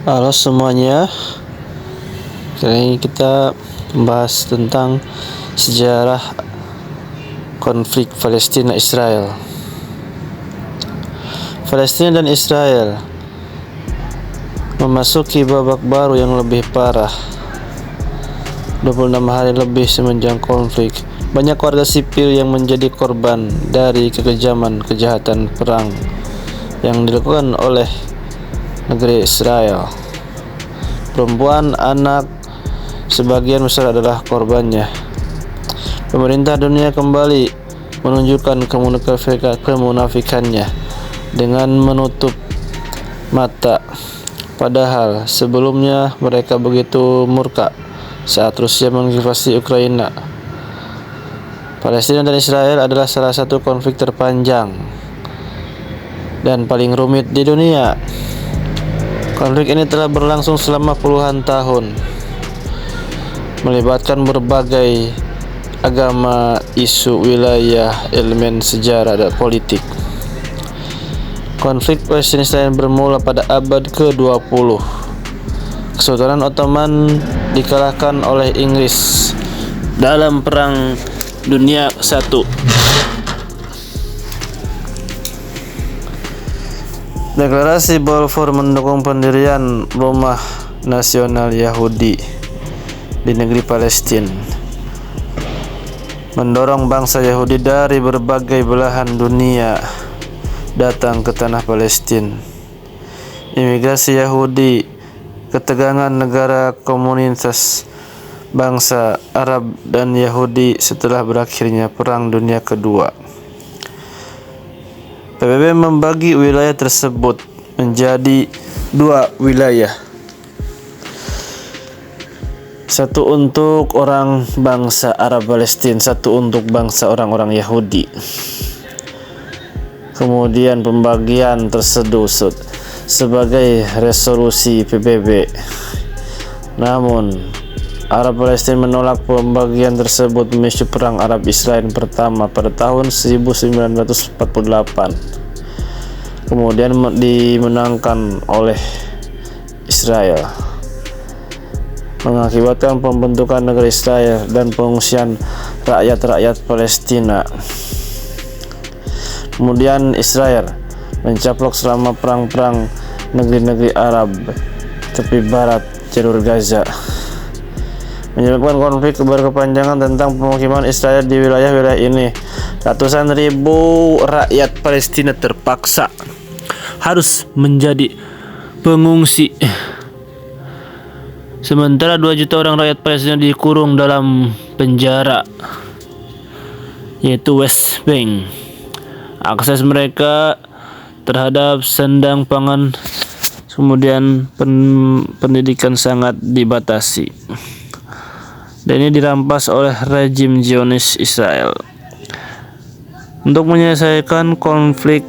Halo semuanya, kali ini kita membahas tentang sejarah konflik Palestina-Israel. Palestina dan Israel memasuki babak baru yang lebih parah. 26 hari lebih semenjak konflik, banyak warga sipil yang menjadi korban dari kejahatan perang yang dilakukan oleh negeri Israel. Perempuan, anak, sebagian besar adalah korbannya. Pemerintah dunia kembali menunjukkan kemunafikannya dengan menutup mata, padahal sebelumnya mereka begitu murka saat Rusia menginvasi Ukraina. Palestina dan Israel adalah salah satu konflik terpanjang dan paling rumit di dunia. Konflik ini telah berlangsung selama puluhan tahun, melibatkan berbagai agama, isu wilayah, elemen sejarah dan politik. Konflik Palestina bermula pada abad ke-20. Kesultanan Ottoman dikalahkan oleh Inggris dalam Perang Dunia I. Deklarasi Balfour mendukung pendirian Rumah Nasional Yahudi di negeri Palestina, mendorong bangsa Yahudi dari berbagai belahan dunia datang ke tanah Palestina. Imigrasi Yahudi, ketegangan negara komunitas bangsa Arab dan Yahudi setelah berakhirnya Perang Dunia Kedua. PBB membagi wilayah tersebut menjadi dua wilayah. Satu untuk orang bangsa Arab Palestina, satu untuk bangsa orang-orang Yahudi. Kemudian pembagian tersebut sebagai resolusi PBB. Namun Arab Palestina menolak pembagian tersebut memicu Perang Arab Israel pertama pada tahun 1948. Kemudian dimenangkan oleh Israel, mengakibatkan pembentukan negeri Israel dan pengungsian rakyat-rakyat Palestina. Kemudian Israel mencaplok selama perang-perang negeri-negeri Arab tepi barat jalur Gaza, menyebabkan konflik berkepanjangan tentang pemukiman Israel di wilayah-wilayah ini. Ratusan ribu rakyat Palestina terpaksa harus menjadi pengungsi, sementara 2 juta orang rakyat Palestina dikurung dalam penjara, yaitu West Bank. Akses mereka terhadap sandang pangan, kemudian pendidikan sangat dibatasi, dan ini dirampas oleh rejim Zionis Israel. Untuk menyelesaikan konflik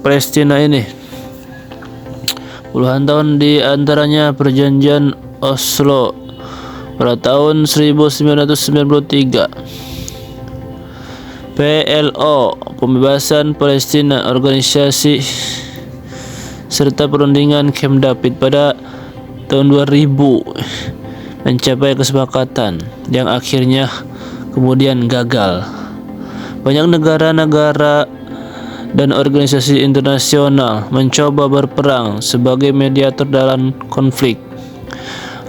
Palestina ini, puluhan tahun di antaranya perjanjian Oslo pada tahun 1993, PLO, pembebasan Palestina, organisasi, serta perundingan Camp David pada tahun 2000 mencapai kesepakatan yang akhirnya kemudian gagal. Banyak negara-negara dan organisasi internasional mencoba berperang sebagai mediator dalam konflik.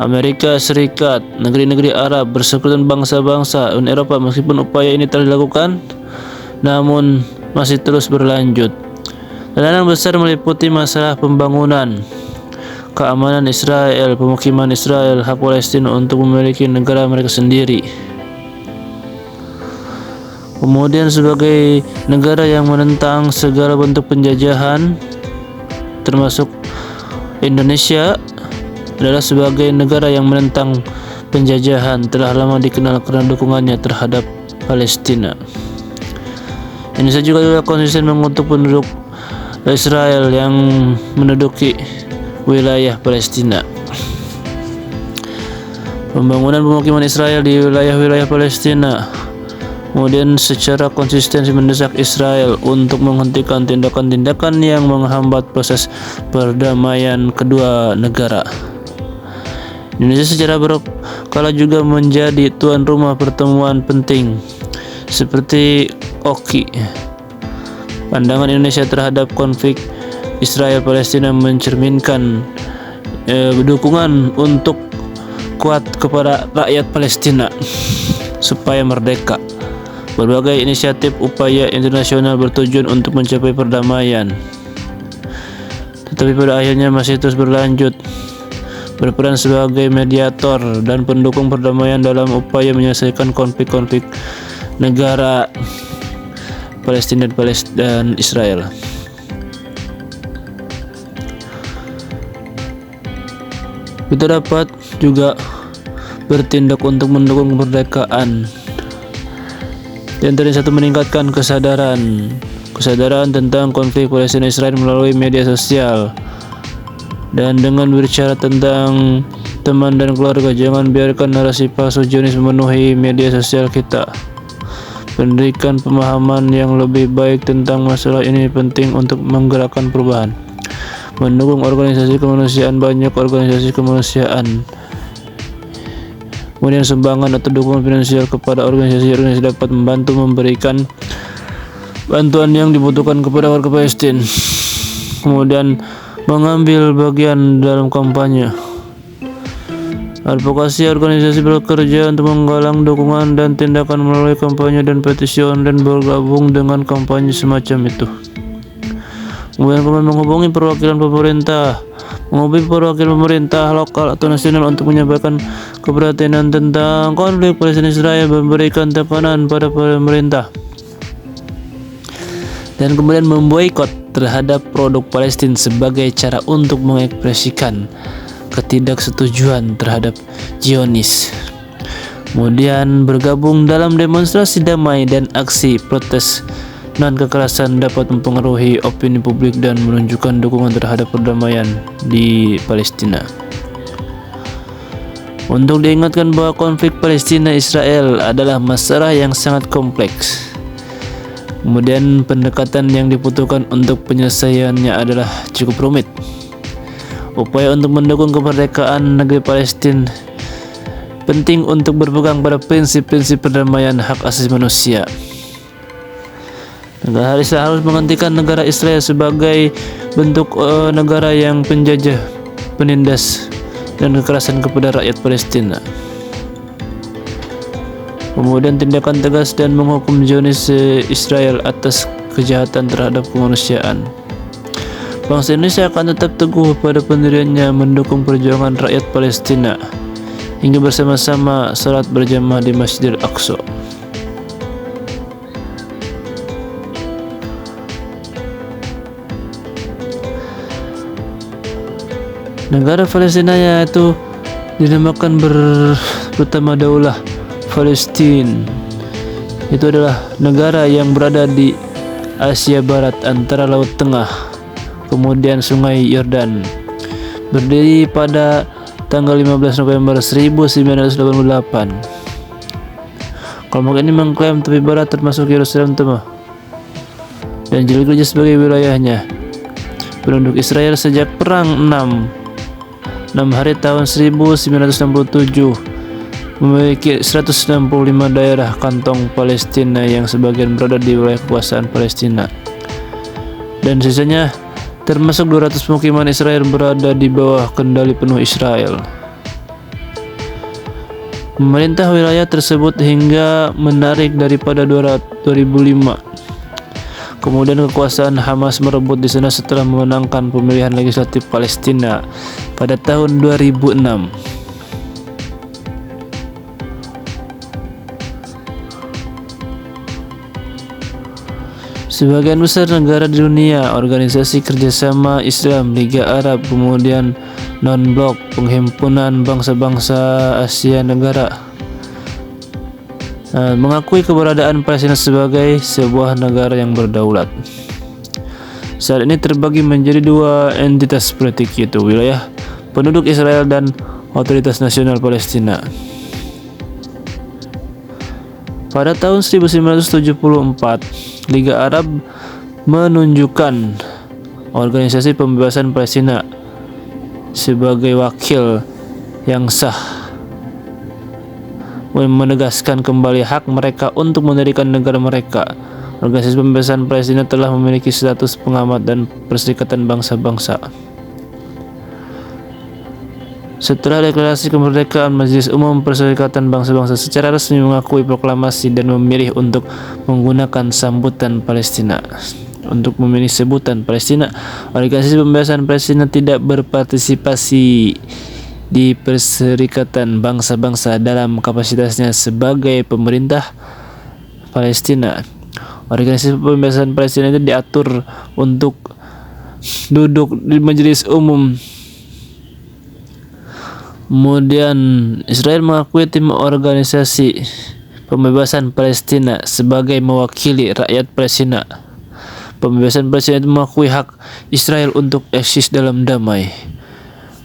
Amerika Serikat, negeri-negeri Arab, Persekutuan Bangsa-Bangsa, Uni Eropa. Meskipun upaya ini telah dilakukan, namun masih terus berlanjut. Tantangan besar meliputi masalah pembangunan, keamanan Israel, pemukiman Israel, hak Palestina untuk memiliki negara mereka sendiri. Kemudian sebagai negara yang menentang segala bentuk penjajahan, termasuk Indonesia adalah sebagai negara yang menentang penjajahan, telah lama dikenal karena dukungannya terhadap Palestina. Indonesia juga konsisten mengutuk penduduk Israel yang menduduki wilayah Palestina. Pembangunan pemukiman Israel di wilayah-wilayah Palestina Kemudian secara konsisten mendesak Israel untuk menghentikan tindakan-tindakan yang menghambat proses perdamaian kedua negara. Indonesia secara berkala juga menjadi tuan rumah pertemuan penting seperti OKI. Pandangan Indonesia terhadap konflik Israel-Palestina mencerminkan dukungan untuk kuat kepada rakyat Palestina supaya merdeka. Berbagai inisiatif upaya internasional bertujuan untuk mencapai perdamaian, tetapi pada akhirnya masih terus berlanjut berperan sebagai mediator dan pendukung perdamaian dalam upaya menyelesaikan konflik-konflik negara Palestina dan Israel. Kita dapat juga bertindak untuk mendukung kemerdekaan. Di antaranya satu, meningkatkan kesadaran tentang konflik Palestina Israel melalui media sosial dan dengan berbicara tentang teman dan keluarga. Jangan biarkan narasi palsu Zionis memenuhi media sosial kita. Berikan pemahaman yang lebih baik tentang masalah ini penting untuk menggerakkan perubahan. Mendukung organisasi kemanusiaan, banyak organisasi kemanusiaan. Kemudian sumbangan atau dukungan finansial kepada organisasi dapat membantu memberikan bantuan yang dibutuhkan kepada warga Palestina. Kemudian mengambil bagian dalam kampanye. Advokasi organisasi bekerja untuk menggalang dukungan dan tindakan melalui kampanye dan petisi online bergabung dengan kampanye semacam itu. Kemudian menghubungi perwakilan pemerintah lokal atau nasional untuk menyampaikan keprihatinan tentang konflik Palestina Israel, memberikan tekanan pada pemerintah, dan kemudian memboikot terhadap produk Palestina sebagai cara untuk mengekspresikan ketidaksetujuan terhadap Zionis. Kemudian bergabung dalam demonstrasi damai dan aksi protes non-kekerasan dapat mempengaruhi opini publik dan menunjukkan dukungan terhadap perdamaian di Palestina. Untuk diingatkan bahwa konflik Palestina-Israel adalah masalah yang sangat kompleks. Kemudian pendekatan yang dibutuhkan untuk penyelesaiannya adalah cukup rumit. Upaya untuk mendukung kemerdekaan negeri Palestina penting untuk berpegang pada prinsip-prinsip perdamaian hak asasi manusia. Negara Israel harus menghentikan negara Israel sebagai bentuk negara yang penjajah, penindas, dan kekerasan kepada rakyat Palestina. Kemudian tindakan tegas dan menghukum Zionis Israel atas kejahatan terhadap kemanusiaan. Bangsa Indonesia akan tetap teguh pada pendiriannya mendukung perjuangan rakyat Palestina hingga bersama-sama salat berjamaah di Masjidil Aqsa. Negara Palestina yaitu dinamakan pertama Daulah Palestina. Itu adalah negara yang berada di Asia Barat antara Laut Tengah kemudian Sungai Yordan. Berdiri pada tanggal 15 November 1988. Kelompok ini mengklaim tepi barat termasuk Yerusalem Tengah dan Georgia sebagai wilayahnya. Penduduk Israel sejak Perang 6 hari tahun 1967 memiliki 165 daerah kantong Palestina yang sebagian berada di wilayah kekuasaan Palestina, dan sisanya termasuk 200 pemukiman Israel berada di bawah kendali penuh Israel. Pemerintah wilayah tersebut hingga menarik daripada 2005. Kemudian kekuasaan Hamas merebut di sana setelah memenangkan pemilihan legislatif Palestina pada tahun 2006. Sebagian besar negara di dunia, Organisasi Kerjasama Islam, Liga Arab, kemudian non-blok, Penghimpunan Bangsa-Bangsa Asia Negara mengakui keberadaan Palestina sebagai sebuah negara yang berdaulat. Saat ini terbagi menjadi dua entitas politik, yaitu wilayah penduduk Israel dan Otoritas Nasional Palestina. Pada tahun 1974, Liga Arab menunjukkan Organisasi Pembebasan Palestina sebagai wakil yang sah, menegaskan kembali hak mereka untuk mendirikan negara mereka. Organisasi Pembebasan Palestina telah memiliki status pengamat dan Perserikatan Bangsa-Bangsa. Setelah deklarasi kemerdekaan, Majelis Umum Perserikatan Bangsa-Bangsa secara resmi mengakui proklamasi dan memilih untuk menggunakan sambutan Palestina. Untuk memilih sebutan Palestina, Organisasi Pembebasan Palestina tidak berpartisipasi di Perserikatan Bangsa-Bangsa dalam kapasitasnya sebagai pemerintah Palestina. Organisasi Pembebasan Palestina itu diatur untuk duduk di Majelis Umum. Kemudian Israel mengakui tim Organisasi Pembebasan Palestina sebagai mewakili rakyat Palestina. Pembebasan Palestina itu mengakui hak Israel untuk eksis dalam damai.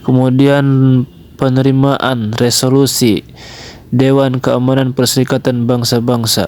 Kemudian penerimaan resolusi Dewan Keamanan Perserikatan Bangsa-Bangsa.